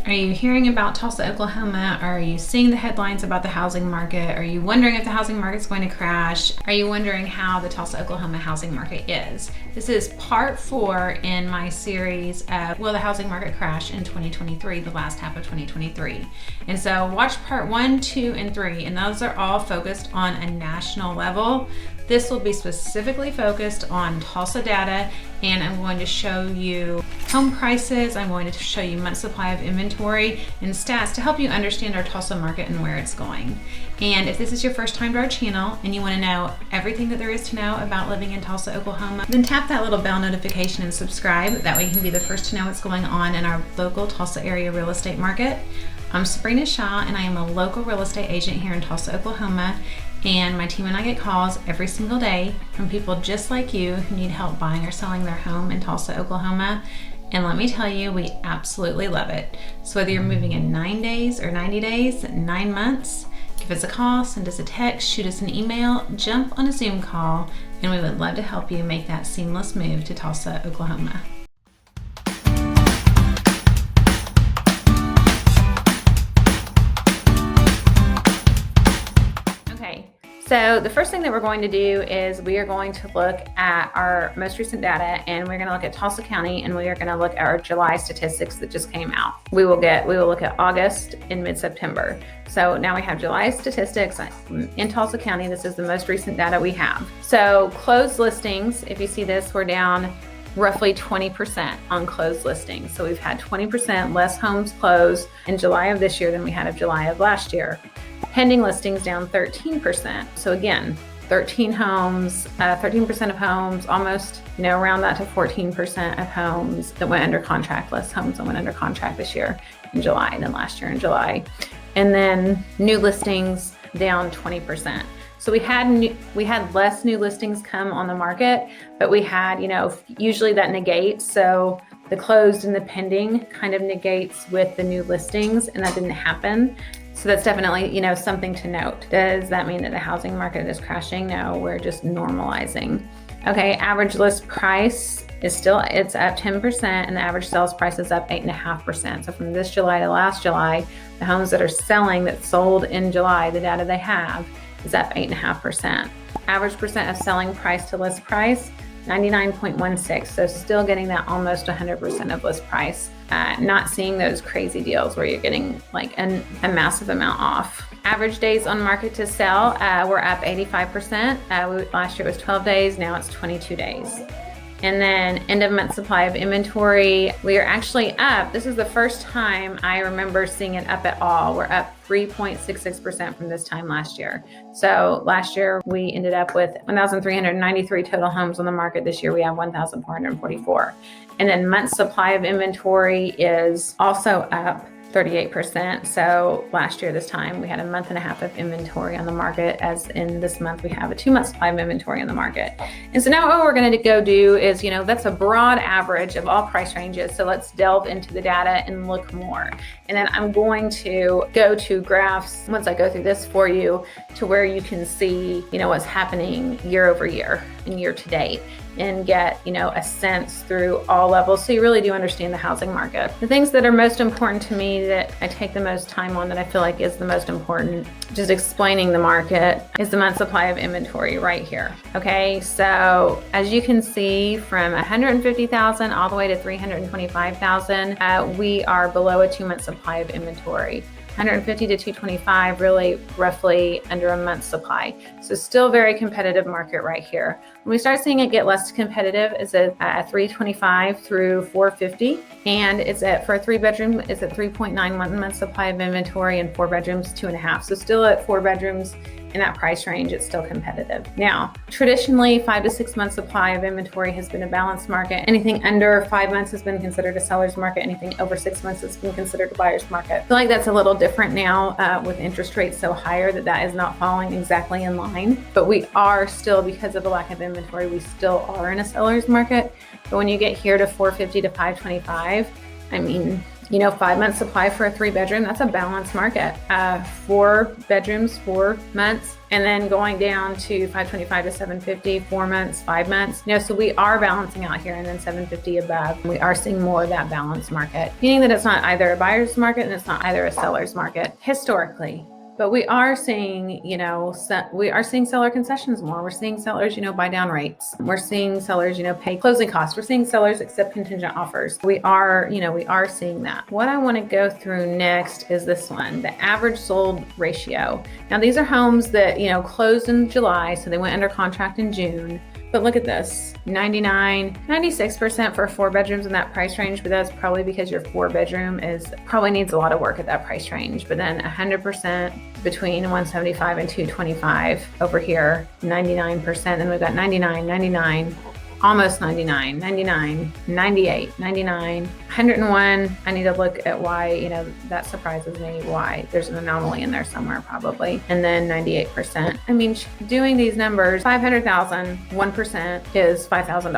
Are you hearing about Tulsa, Oklahoma? Are you seeing the headlines about the housing market? Are you wondering if the housing market is going to crash? Are you wondering how the Tulsa, Oklahoma housing market is? This is part 4 in my series of Will the Housing Market Crash in 2023, the last half of 2023. And so watch part 1, 2, and 3, and those are all focused on a national level. This will be specifically focused on Tulsa data, and I'm going to show you home prices. I'm going to show you month supply of inventory and stats to help you understand our Tulsa market and where it's going. And if this is your first time to our channel and you want to know everything that there is to know about living in Tulsa, Oklahoma, then tap that little bell notification and subscribe. That way you can be the first to know what's going on in our local Tulsa area real estate market. I'm Sabrina Shaw, and I am a local real estate agent here in Tulsa, Oklahoma. And my team and I get calls every single day from people just like you who need help buying or selling their home in Tulsa, Oklahoma. And let me tell you, we absolutely love it. So whether you're moving in 9 days or 90 days, 9 months, give us a call, send us a text, shoot us an email, jump on a Zoom call, and we would love to help you make that seamless move to Tulsa, Oklahoma. So the first thing that we're going to do is we are going to look at our most recent data, and we're going to look at Tulsa County, and we are going to look at our July statistics that just came out. We will look at August in mid-September. So now we have July statistics in Tulsa County. This is the most recent data we have. So closed listings, if you see this, we're down roughly 20% on closed listings. So we've had 20% less homes closed in July of this year than we had of July of last year. Pending listings down 13%. So again, 13 homes, 13% of homes, almost, around that to 14% of homes that went under contract, less homes that went under contract this year in July than last year in July. And then new listings down 20%. So we had less new listings come on the market, but we had, usually that negates. So the closed and the pending kind of negates with the new listings, and that didn't happen. So that's definitely, something to note. Does that mean that the housing market is crashing? No, we're just normalizing. Okay, average list price it's up 10%, and the average sales price is up 8.5%. So from this July to last July, the homes that are selling that sold in July, the data they have is up 8.5%. Average percent of selling price to list price, 99.16. So still getting that almost 100% of list price. Not seeing those crazy deals where you're getting like a massive amount off. Average days on market to sell, we're up 85%. Last year it was 12 days, now it's 22 days. And then end of month supply of inventory, we are actually up. This is the first time I remember seeing it up at all. We're up 3.66% from this time last year. So last year we ended up with 1,393 total homes on the market. This year we have 1,444. And then month supply of inventory is also up 38%. So last year, this time, we had a month and a half of inventory on the market, as in this month, we have a 2-month supply of inventory on the market. And so now what we're going to go do is, that's a broad average of all price ranges. So let's delve into the data and look more. And then I'm going to go to graphs, once I go through this for you, to where you can see, what's happening year over year and year to date, and get, a sense through all levels. So you really do understand the housing market. The things that are most important to me, that I take the most time on, that I feel like is the most important, just explaining the market, is the month supply of inventory right here. Okay, so as you can see, from 150,000 all the way to 325,000, we are below a 2-month supply of inventory. 150 to 225, really roughly under a month's supply. So still very competitive market right here. When we start seeing it get less competitive is at 325 through 450. And it's for a 3-bedroom, it's at 3.91 months supply of inventory, and 4 bedrooms, 2.5. So still at 4 bedrooms in that price range, it's still competitive. Now, traditionally, 5 to 6 months supply of inventory has been a balanced market. Anything under 5 months has been considered a seller's market. Anything over 6 months has been considered a buyer's market. I feel like that's a little different now with interest rates so higher that is not falling exactly in line. But we are still, because of the lack of inventory, we still are in a seller's market. But when you get here to 450 to 525, 5-month supply for a 3-bedroom, that's a balanced market. 4 bedrooms, 4 months, and then going down to 525 to 750, 4 months, 5 months. So we are balancing out here, and then 750 above. We are seeing more of that balanced market, meaning that it's not either a buyer's market and it's not either a seller's market historically. But we are seeing, seller concessions more. We're seeing sellers, buy down rates. We're seeing sellers, pay closing costs. We're seeing sellers accept contingent offers. We are seeing that. What I want to go through next is this one, the average sold ratio. Now, these are homes that, closed in July, so they went under contract in June. But look at this, 99, 96% for 4 bedrooms in that price range, but that's probably because your 4-bedroom probably needs a lot of work at that price range. But then 100% between 175 and 225 over here, 99%. Then we've got 99, 99, almost 99, 99, 98, 99, 101. I need to look at why, that surprises me, why there's an anomaly in there somewhere probably. And then 98%. I mean, doing these numbers, 500,000, 1% is $5,000.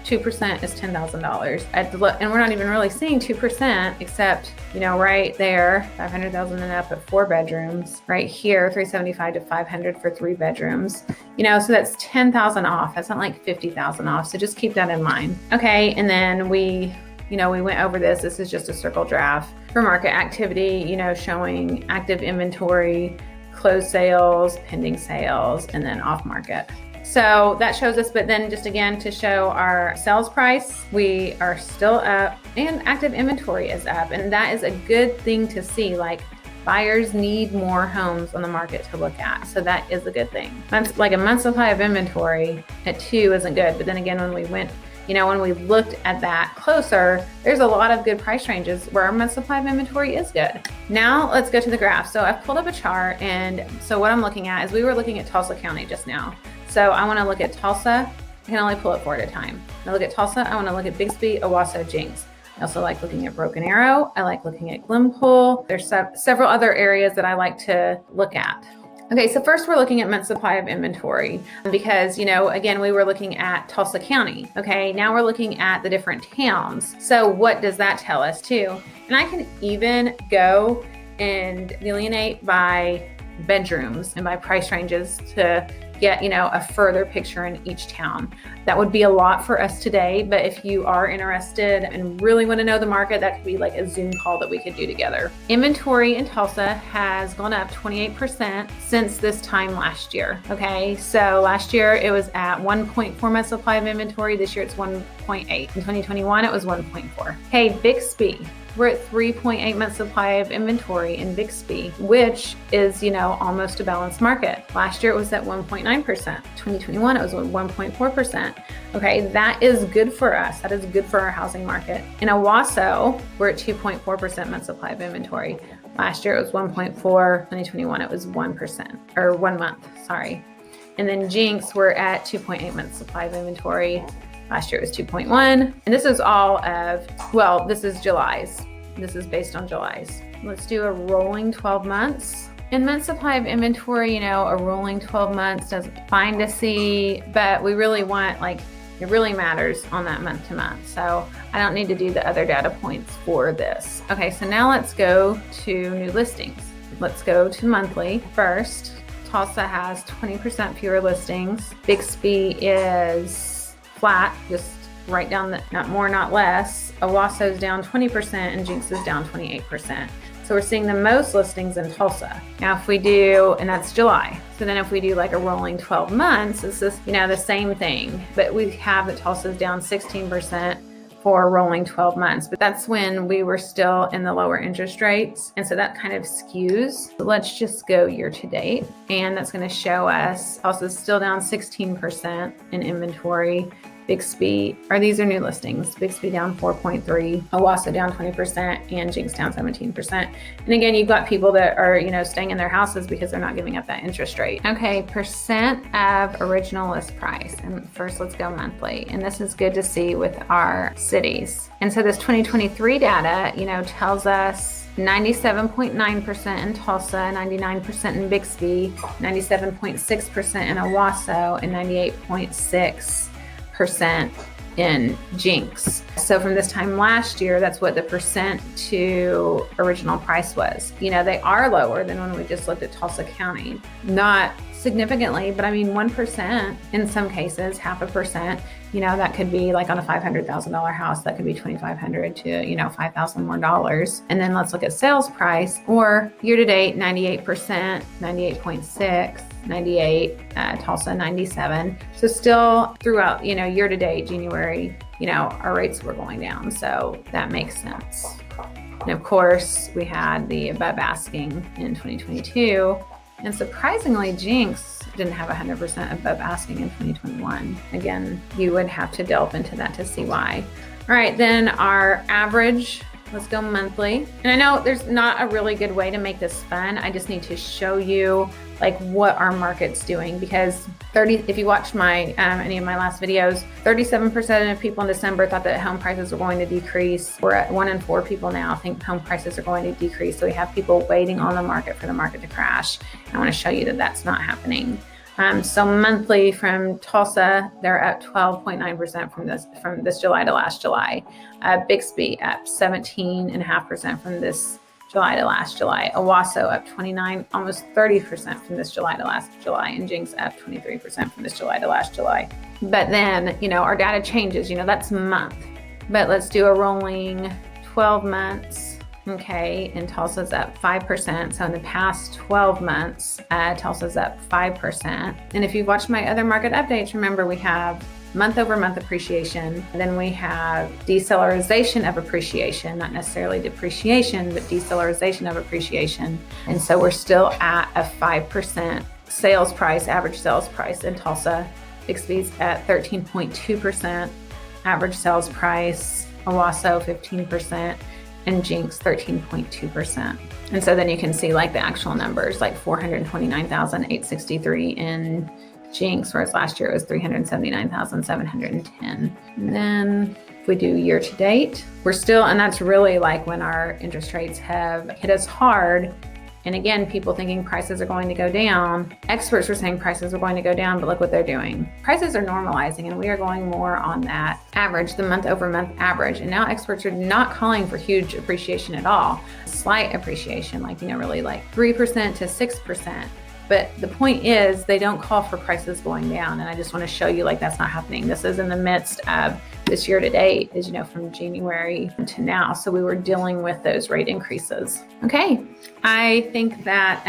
2% is $10,000. And we're not even really seeing 2% except, right there, 500,000 and up at 4 bedrooms. Right here, 375 to 500 for 3 bedrooms. So that's 10,000 off. That's not like 50,000 off. So just keep that in mind. Okay, and then we went over this. This is just a circle draft for market activity, showing active inventory, closed sales, pending sales, and then off market. So that shows us, but then just again to show our sales price, we are still up and active inventory is up. And that is a good thing to see. Like, buyers need more homes on the market to look at. So that is a good thing. Like a month supply of inventory at 2 isn't good. But then again, when we went, when we looked at that closer, there's a lot of good price ranges where our month supply of inventory is good. Now let's go to the graph. So I've pulled up a chart, and so what I'm looking at is we were looking at Tulsa County just now. So I want to look at Tulsa. I can only pull it 4 at a time. I look at Tulsa. I want to look at Bixby, Owasso, Jinx. I also like looking at Broken Arrow. I like looking at Glenpool. There's several other areas that I like to look at. Okay, so first we're looking at month supply of inventory because, again, we were looking at Tulsa County. Okay, now we're looking at the different towns. So what does that tell us too? And I can even go and delineate by bedrooms and by price ranges to get, a further picture in each town. That would be a lot for us today, but if you are interested and really want to know the market, that could be like a Zoom call that we could do together. Inventory in Tulsa has gone up 28% since this time last year. Okay, so last year it was at 1.4 month supply of inventory. This year it's 1.8. In 2021, it was 1.4. Hey, Bixby. We're at 3.8 months supply of inventory in Bixby, which is, almost a balanced market. Last year it was at 1.9%. 2021 it was 1.4%. Okay, that is good for us. That is good for our housing market. In Owasso, we're at 2.4% month supply of inventory. Last year it was 1.4. 2021 it was 1%, or 1 month, sorry. And then Jinx, we're at 2.8 months supply of inventory. Last year it was 2.1. And this is all of, this is July's. This is based on July's. Let's do a rolling 12 months. In month supply of inventory, a rolling 12 months does fine to see, but we really want, it really matters on that month to month. So I don't need to do the other data points for this. Okay, so now let's go to new listings. Let's go to monthly first. Tulsa has 20% fewer listings. Bixby is flat, just right down the, not more, not less. Owasso's down 20% and Jinx is down 28%. So we're seeing the most listings in Tulsa. Now if we do, and that's July. So then if we do like a rolling 12 months, it's just, the same thing. But we have that Tulsa's down 16% for rolling 12 months. But that's when we were still in the lower interest rates. And so that kind of skews. So let's just go year to date. And that's going to show us Tulsa's still down 16% in inventory. Bixby, these are new listings. Bixby down 4.3, Owasso down 20%, and Jinx down 17%. And again, you've got people that are, staying in their houses because they're not giving up that interest rate. Okay, percent of original list price. And first let's go monthly. And this is good to see with our cities. And so this 2023 data, tells us 97.9% in Tulsa, 99% in Bixby, 97.6% in Owasso, and 98.6% in Jinx. So from this time last year, that's what the percent to original price was. You know, they are lower than when we just looked at Tulsa County. Not significantly, but I mean 1% in some cases, 0.5%. You know, that could be like on a $500,000 house, that could be $2,500 to, you know, $5,000 more dollars. And then let's look at sales price, or year to date, 98%, 98.6, 98, Tulsa 97. So still throughout, you know, year to date, January, you know, our rates were going down. So that makes sense. And of course, we had the above asking in 2022. And surprisingly, Jinx didn't have 100% above asking in 2021. Again, you would have to delve into that to see why. All right, then our average, let's go monthly. And I know there's not a really good way to make this fun. I just need to show you like what our market's doing, because if you watched my any of my last videos, 37% of people in December thought that home prices were going to decrease. We're at 1 in 4 people now think home prices are going to decrease. So we have people waiting on the market for the market to crash. I want to show you that that's not happening. So monthly from Tulsa, they're up 12.9% from this July to last July. Bixby up 17.5% from this July to last July. Owasso up 29, almost 30% from this July to last July, and Jinx up 23% from this July to last July. But then, you know, our data changes, you know, that's month. But let's do a rolling 12 months. Okay, and Tulsa's up 5%. So in the past 12 months, Tulsa's up 5%. And if you've watched my other market updates, remember we have month-over-month appreciation. Then we have deceleration of appreciation, not necessarily depreciation, but deceleration of appreciation. And so we're still at a 5% sales price, average sales price in Tulsa. Bixby's at 13.2% average sales price, Owasso 15%, and Jinx 13.2%. And so then you can see like the actual numbers, like 429,863 in Jinx, whereas last year it was 379,710. And then if we do year to date, we're still, and that's really like when our interest rates have hit us hard. And again, people thinking prices are going to go down. Experts were saying prices are going to go down, but look what they're doing. Prices are normalizing, and we are going more on that average, the month over month average. And now experts are not calling for huge appreciation at all. Slight appreciation, like, you know, really like 3% to 6%. But the point is they don't call for prices going down. And I just want to show you like that's not happening. This is in the midst of this year to date, as you know, from January to now. So we were dealing with those rate increases. Okay, I think that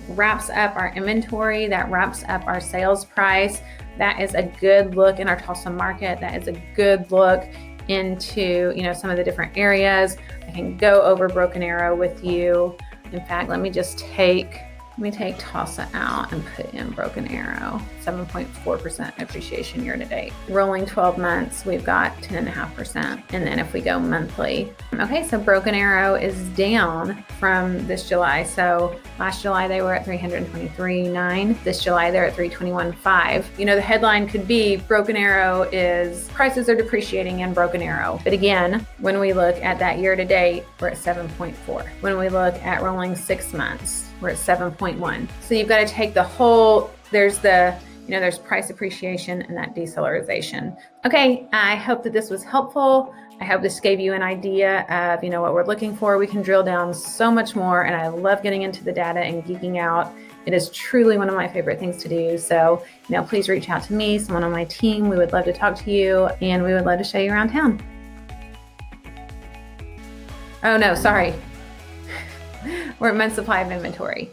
wraps up our inventory. That wraps up our sales price. That is a good look in our Tulsa market. That is a good look into, you know, some of the different areas. I can go over Broken Arrow with you. In fact, let me take Tulsa out and put in Broken Arrow. 7.4% appreciation year to date. Rolling 12 months, we've got 10.5%. And then if we go monthly, okay, so Broken Arrow is down from this July. So last July they were at 323.9. This July they're at 321.5. You know, the headline could be Broken Arrow is prices are depreciating in Broken Arrow. But again, when we look at that year to date, we're at 7.4. When we look at rolling 6 months, we're at 7.1. So you've got to take the whole, there's price appreciation and that deceleration. Okay, I hope that this was helpful. I hope this gave you an idea of, you know, what we're looking for. We can drill down so much more, and I love getting into the data and geeking out. It is truly one of my favorite things to do. So, you know, please reach out to me, someone on my team. We would love to talk to you, and we would love to show you around town. Oh no, sorry. We're at month supply of inventory.